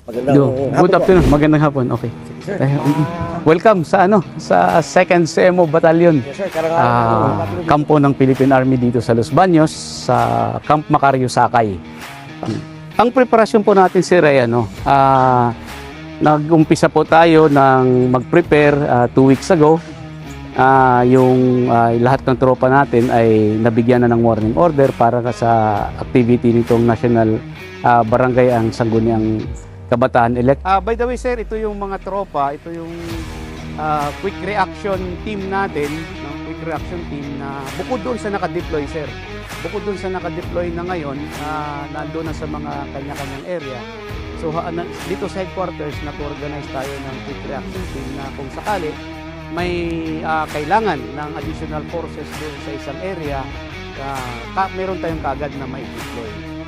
Good afternoon, magandang hapon. Okay. Sir. Welcome sa sa 2nd CMO Battalion. Yes, sir. Karang Kampo ng Philippine Army dito sa Los Baños sa Camp Macario Sakay. Ang preparasyon po natin sir ay nag-umpisa po tayo ng mag-prepare 2 weeks ago. Lahat ng tropa natin ay nabigyan na ng warning order para sa activity nitong National Barangay ang Sangguniang Kabataan Elect. By the way sir, ito yung mga tropa, ito yung quick reaction team natin, no? Quick reaction team na bukod doon sa naka-deploy sir. Bukod doon sa naka-deploy na ngayon, nandoon na sa mga kanya-kanyang area. So dito sa headquarters, nag-organize tayo ng quick reaction team na kung sakali may kailangan ng additional forces doon sa isang area, meron tayong kagad na may deploy.